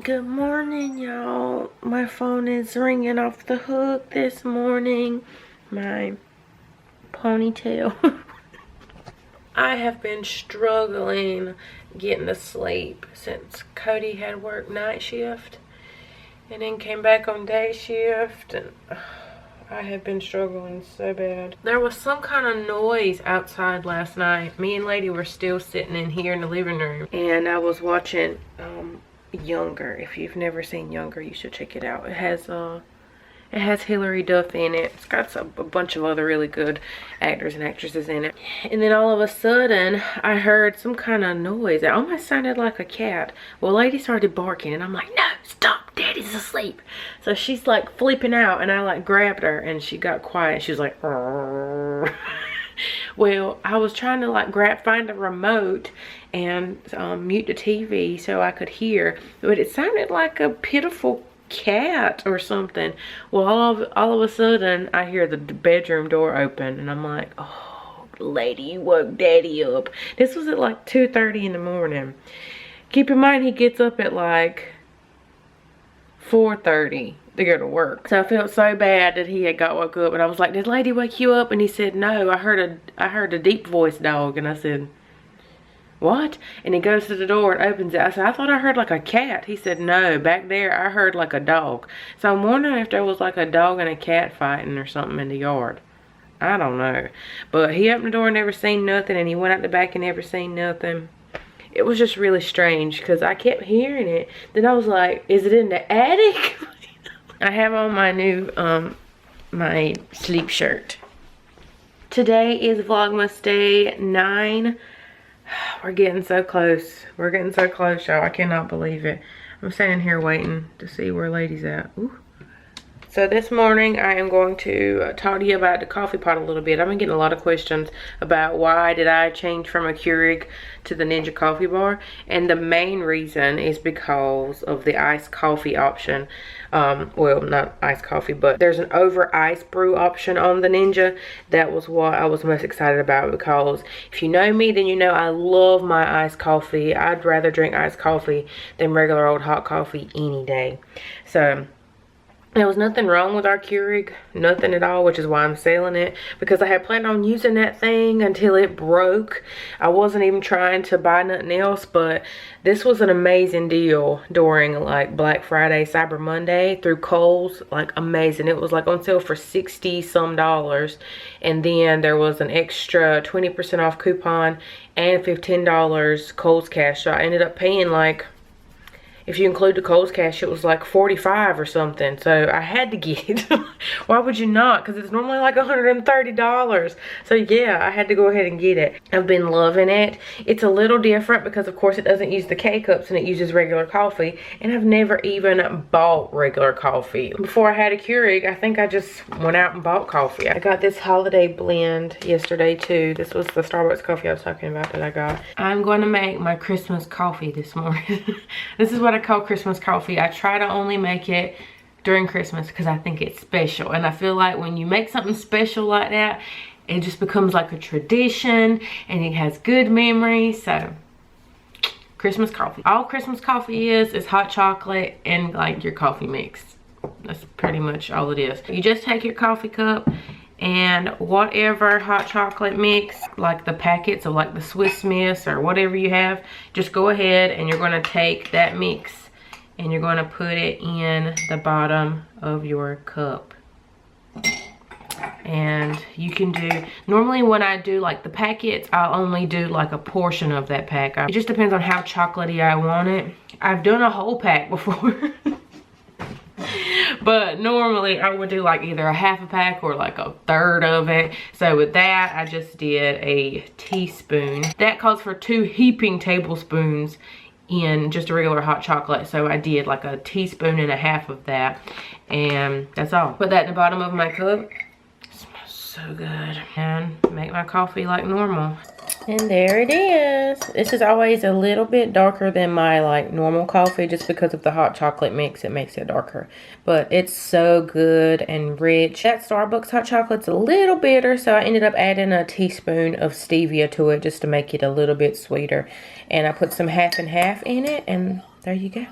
Good morning, y'all. My phone is ringing off the hook this morning. My ponytail. I have been struggling getting to sleep since Cody had worked night shift and then came back on day shift, and I have been struggling so bad. There was some kind of noise outside last night. Me and Lady were still sitting in here in the living room, and I was watching Younger. If you've never seen Younger, you should check it out. It has Hilary Duff in it. It's got a bunch of other really good actors and actresses in it. And then all of a sudden, I heard some kind of noise. It almost sounded like a cat. Well, Lady started barking, and I'm like, no, stop, Daddy's asleep. So she's like flipping out, and I like grabbed her, and she got quiet. She was like, "Arr." Well, I was trying to like find a remote and mute the TV so I could hear, but it sounded like a pitiful cat or something. Well, all of a sudden I hear the bedroom door open, and I'm like, oh, Lady, you woke Daddy up. This was at like 2:30 in the morning. Keep in mind, he gets up at like 4:30 to go to work. So I felt so bad that he had got woke up, and I was like, did Lady wake you up? And he said, no, I heard a deep voice dog. And I said, what? And he goes to the door and opens it. I said, I thought I heard like a cat. He said, no, back there I heard like a dog. So I'm wondering if there was like a dog and a cat fighting or something in the yard. I don't know. But he opened the door and never seen nothing, and he went out the back and never seen nothing. It was just really strange because I kept hearing it. Then I was like, is it in the attic? I have on my new my sleep shirt. Today is Vlogmas day 9. We're getting so close. We're getting so close, y'all. I cannot believe it. I'm standing here waiting to see where Lady's at. Ooh. So this morning I am going to talk to you about the coffee pot a little bit. I've been getting a lot of questions about why did I change from a Keurig to the Ninja coffee bar. And the main reason is because of the iced coffee option. Well, not iced coffee, but there's an over ice brew option on the Ninja. That was what I was most excited about, because if you know me, then you know I love my iced coffee. I'd rather drink iced coffee than regular old hot coffee any day. So there was nothing wrong with our Keurig, nothing at all, which is why I'm selling it, because I had planned on using that thing until it broke. I wasn't even trying to buy nothing else, but this was an amazing deal during like Black Friday, Cyber Monday through Kohl's. Like amazing. It was like on sale for $60 some, and then there was an extra 20% off coupon and $15 Kohl's cash. So I ended up paying like, if you include the Kohl's cash, it was like $45 or something. So I had to get it. Why would you not? Because it's normally like $130. So yeah, I had to go ahead and get it. I've been loving it. It's a little different because of course it doesn't use the K-cups and it uses regular coffee. And I've never even bought regular coffee. Before I had a Keurig, I think I just went out and bought coffee. I got this holiday blend yesterday too. This was the Starbucks coffee I was talking about that I got. I'm going to make my Christmas coffee this morning. This is what I call Christmas coffee. I try to only make it during Christmas because I think it's special, and I feel like when you make something special like that, it just becomes like a tradition and it has good memories. So Christmas coffee, all Christmas coffee is hot chocolate and like your coffee mix. That's pretty much all it is. You just take your coffee cup and whatever hot chocolate mix, like the packets of like the Swiss Miss or whatever you have, just go ahead and you're going to take that mix and you're going to put it in the bottom of your cup. And you can do, normally when I do like the packets, I'll only do like a portion of that pack. It just depends on how chocolatey I want it. I've done a whole pack before. But normally I would do like either a half a pack or like a third of it. So with that, I just did a teaspoon. That calls for 2 heaping tablespoons in just a regular hot chocolate. So I did like a teaspoon and a half of that. And that's all. Put that in the bottom of my cup. It smells so good. And make my coffee like normal. And there it is. This is always a little bit darker than my like normal coffee, just because of the hot chocolate mix. It makes it darker, but it's so good and rich. That Starbucks hot chocolate's a little bitter, so I ended up adding a teaspoon of stevia to it just to make it a little bit sweeter. And I put some half and half in it, and there you go.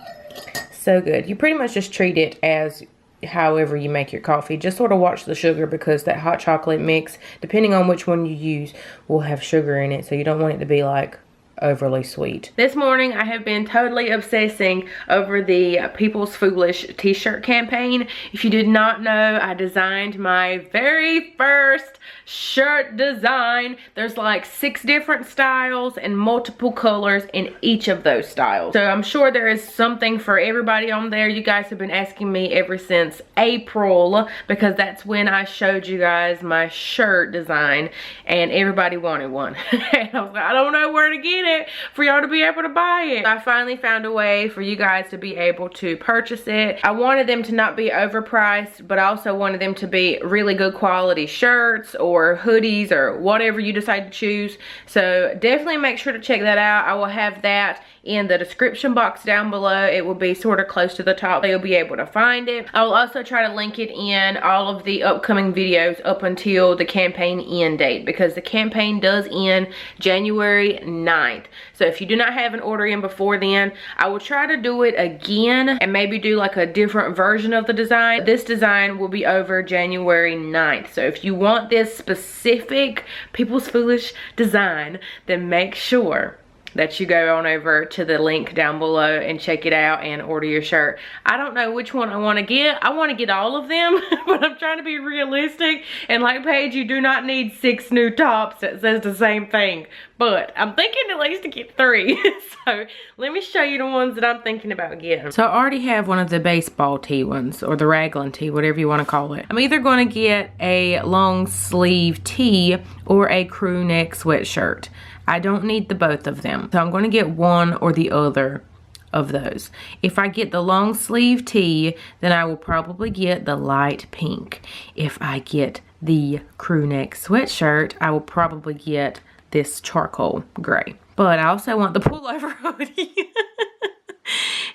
So good. You pretty much just treat it as however you make your coffee. Just sort of watch the sugar, because that hot chocolate mix, depending on which one you use, will have sugar in it. So you don't want it to be like overly sweet. This morning I have been totally obsessing over the People's Foolish t-shirt campaign. If you did not know, I designed my very first shirt design. There's like 6 different styles and multiple colors in each of those styles. So I'm sure there is something for everybody on there. You guys have been asking me ever since April, because that's when I showed you guys my shirt design and everybody wanted one. And I was like, I don't know where to get it for y'all to be able to buy it. I finally found a way for you guys to be able to purchase it. I wanted them to not be overpriced, but I also wanted them to be really good quality shirts or hoodies or whatever you decide to choose. So definitely make sure to check that out. I will have that in the description box down below. It will be sort of close to the top, so you'll be able to find it. I will also try to link it in all of the upcoming videos up until the campaign end date, because the campaign does end January 9th. So if you do not have an order in before then, I will try to do it again and maybe do like a different version of the design. This design will be over January 9th. So if you want this specific People's Foolish design, then make sure that you go on over to the link down below and check it out and order your shirt. I don't know which one I want to get. I want to get all of them, but I'm trying to be realistic. And like Paige, you do not need 6 new tops that says the same thing. But I'm thinking at least to get 3. So let me show you the ones that I'm thinking about getting. So I already have one of the baseball tee ones, or the raglan tee, whatever you want to call it. I'm either going to get a long sleeve tee or a crew neck sweatshirt. I don't need the both of them. So I'm going to get one or the other of those. If I get the long sleeve tee, then I will probably get the light pink. If I get the crew neck sweatshirt, I will probably get this charcoal gray. But I also want the pullover hoodie.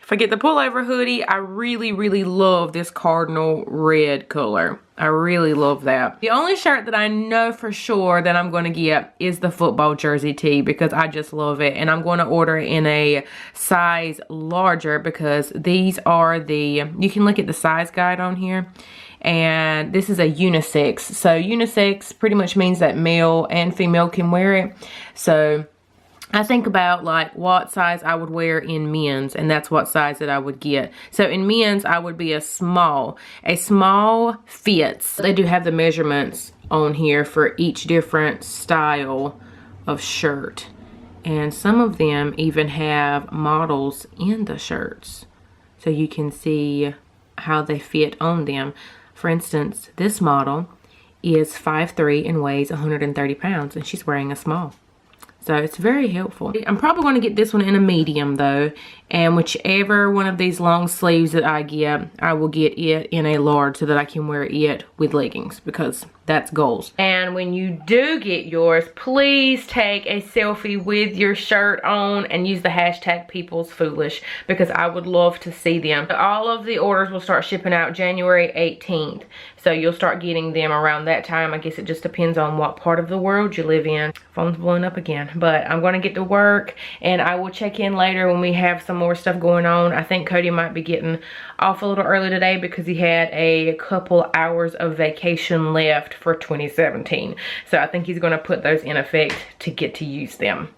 If I get the pullover hoodie, I really, really love this cardinal red color. I really love that. The only shirt that I know for sure that I'm going to get is the football jersey tee, because I just love it. And I'm going to order it in a size larger, because these are the, you can look at the size guide on here. And this is a unisex. So unisex pretty much means that male and female can wear it. So I think about like what size I would wear in men's, and that's what size that I would get. So in men's, I would be a small. A small fits. They do have the measurements on here for each different style of shirt. And some of them even have models in the shirts, so you can see how they fit on them. For instance, this model is 5'3" and weighs 130 pounds, and she's wearing a small. So it's very helpful. I'm probably going to get this one in a medium though. And whichever one of these long sleeves that I get, I will get it in a large so that I can wear it with leggings, because that's goals. And when you do get yours, please take a selfie with your shirt on and use the hashtag People's Foolish, because I would love to see them. All of the orders will start shipping out January 18th. So you'll start getting them around that time. I guess it just depends on what part of the world you live in. Phone's blowing up again. But I'm going to get to work, and I will check in later when we have some more stuff going on. I think Cody might be getting off a little early today because he had a couple hours of vacation left for 2017. So I think he's going to put those in effect to get to use them.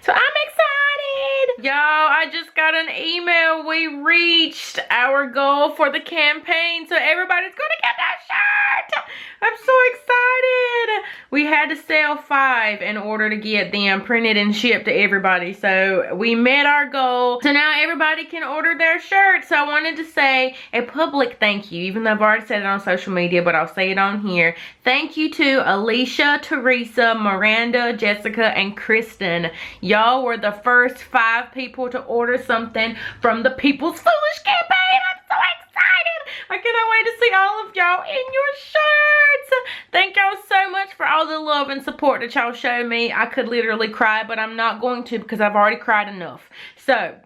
So I'm excited. Y'all, I just got an email. We reached our goal for the campaign. So everybody's going to get that shirt. I'm so excited. We had to sell 5 in order to get them printed and shipped to everybody. So we met our goal. So now everybody can order their shirts. So I wanted to say a public thank you, even though I've already said it on social media, but I'll say it on here. Thank you to Alicia, Teresa, Miranda, Jessica, and Kristen. Y'all were the first 5 people to order something from the People's Foolish campaign. I'm so excited. I cannot wait to see all of y'all in your shirts. Thank y'all so much for all the love and support that y'all show me. I could literally cry, but I'm not going to, because I've already cried enough. So,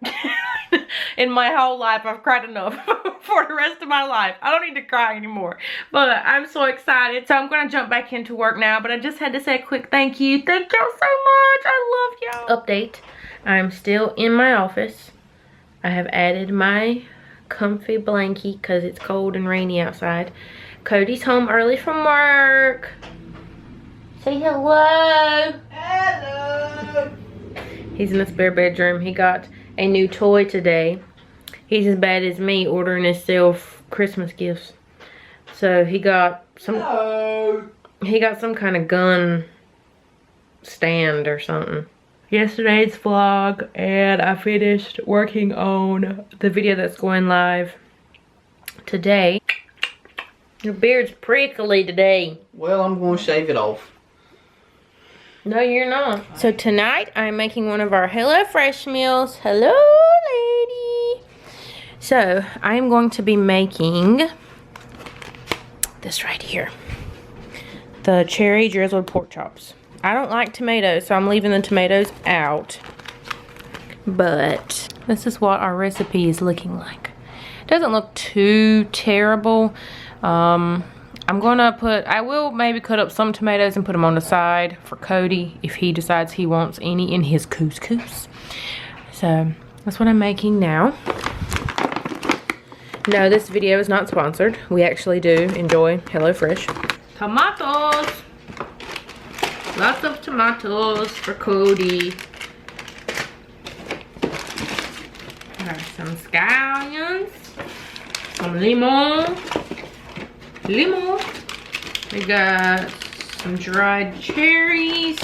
in my whole life, I've cried enough for the rest of my life. I don't need to cry anymore. But I'm so excited. So I'm going to jump back into work now. But I just had to say a quick thank you. Thank y'all so much. I love y'all. Update. I'm still in my office. I have added my comfy blankie because it's cold and rainy outside. Cody's home early from work. Say hello. Hello. He's in the spare bedroom. He got a new toy today. He's as bad as me ordering himself Christmas gifts. So he got some. Hello. He got some kind of gun stand or something. Yesterday's vlog, and I finished working on the video that's going live today. Your beard's prickly today. Well, I'm going to shave it off. No, you're not. So tonight, I'm making one of our HelloFresh meals. Hello, lady. So, I am going to be making this right here. The cherry drizzled pork chops. I don't like tomatoes, so I'm leaving the tomatoes out. But this is what our recipe is looking like. It doesn't look too terrible. I will maybe cut up some tomatoes and put them on the side for Cody if he decides he wants any in his couscous. So that's what I'm making now. No, this video is not sponsored. We actually do enjoy HelloFresh. Tomatoes! Lots of tomatoes for Cody. Got some scallions, some lemon. We got some dried cherries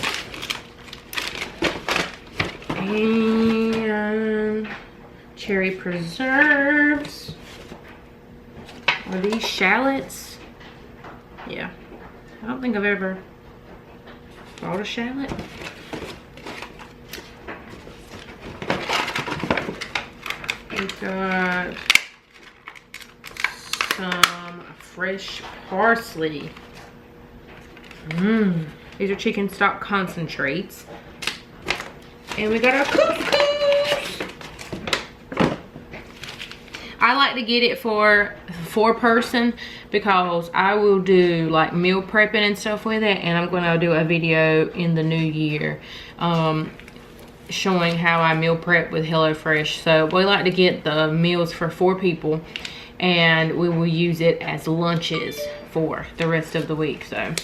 and cherry preserves. Are these shallots? Yeah. I don't think I've ever bought a shallot. We've got some fresh parsley. These are chicken stock concentrates. And we got our couscous. I like to get it for 4-person because I will do like meal prepping and stuff with it, and I'm going to do a video in the new year showing how I meal prep with HelloFresh. So we like to get the meals for 4 people, and we will use it as lunches for the rest of the week. So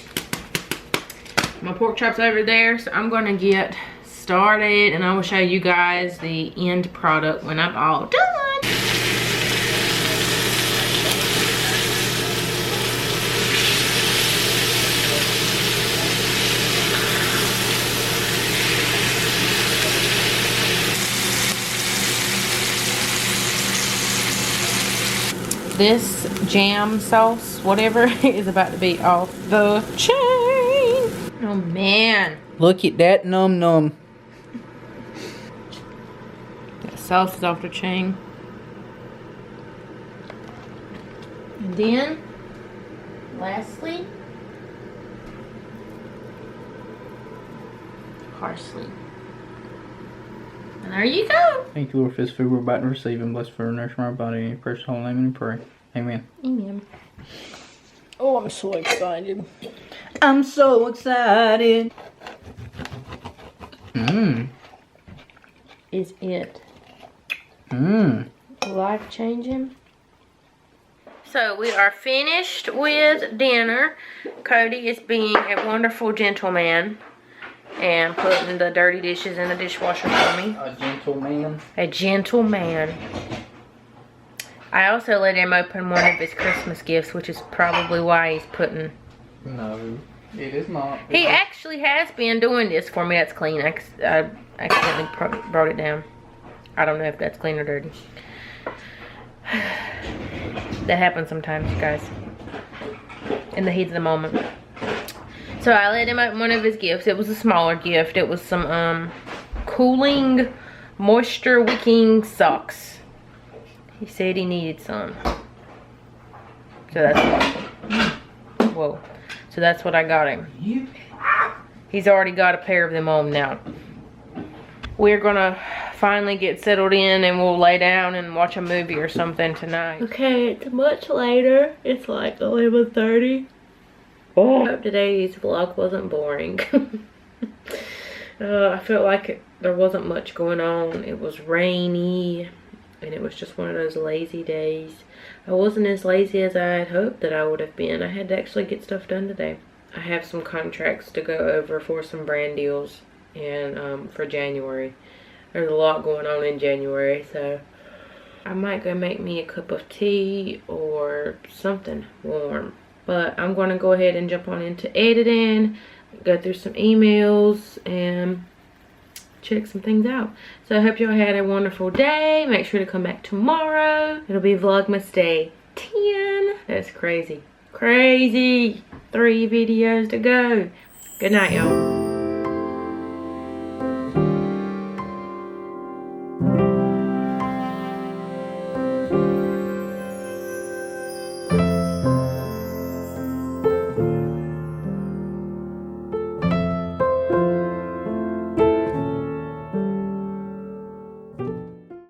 my pork chops over there, so I'm going to get started, and I will show you guys the end product when I'm all done. This jam sauce, whatever, is about to be off the chain. Oh man. Look at that num num. That sauce is off the chain. And then, lastly, parsley. And there you go. Thank you, Lord, for this food we're about to receive, and bless for nourishing our body. In your precious holy name and pray. Amen. Amen. Oh, I'm so excited. I'm so excited. Is it life-changing? So we are finished with dinner. Cody is being a wonderful gentleman and putting the dirty dishes in the dishwasher for me. A gentleman. A gentleman. I also let him open one of his Christmas gifts, which is probably why he's putting... No, it is not. He actually has been doing this for me. That's clean. I accidentally brought it down. I don't know if that's clean or dirty. That happens sometimes, you guys. In the heat of the moment. So I let him open one of his gifts. It was a smaller gift. It was some cooling, moisture wicking socks. He said he needed some. So that's what. Whoa. So that's what I got him. He's already got a pair of them on now. We're gonna finally get settled in and we'll lay down and watch a movie or something tonight. Okay, it's much later. It's like 11:30. Oh. I hope today's vlog wasn't boring. I felt like there wasn't much going on. It was rainy. and it was just one of those lazy days. I wasn't as lazy as I had hoped that I would have been. I had to actually get stuff done today. I have some contracts to go over for some brand deals and for January. There's a lot going on in January, so I might go make me a cup of tea or something warm. But I'm going to go ahead and jump on into editing, go through some emails, and check some things out. So I hope y'all had a wonderful day. Make sure to come back tomorrow. It'll be Vlogmas Day 10. That's crazy. Crazy. 3 videos to go. Good night, y'all.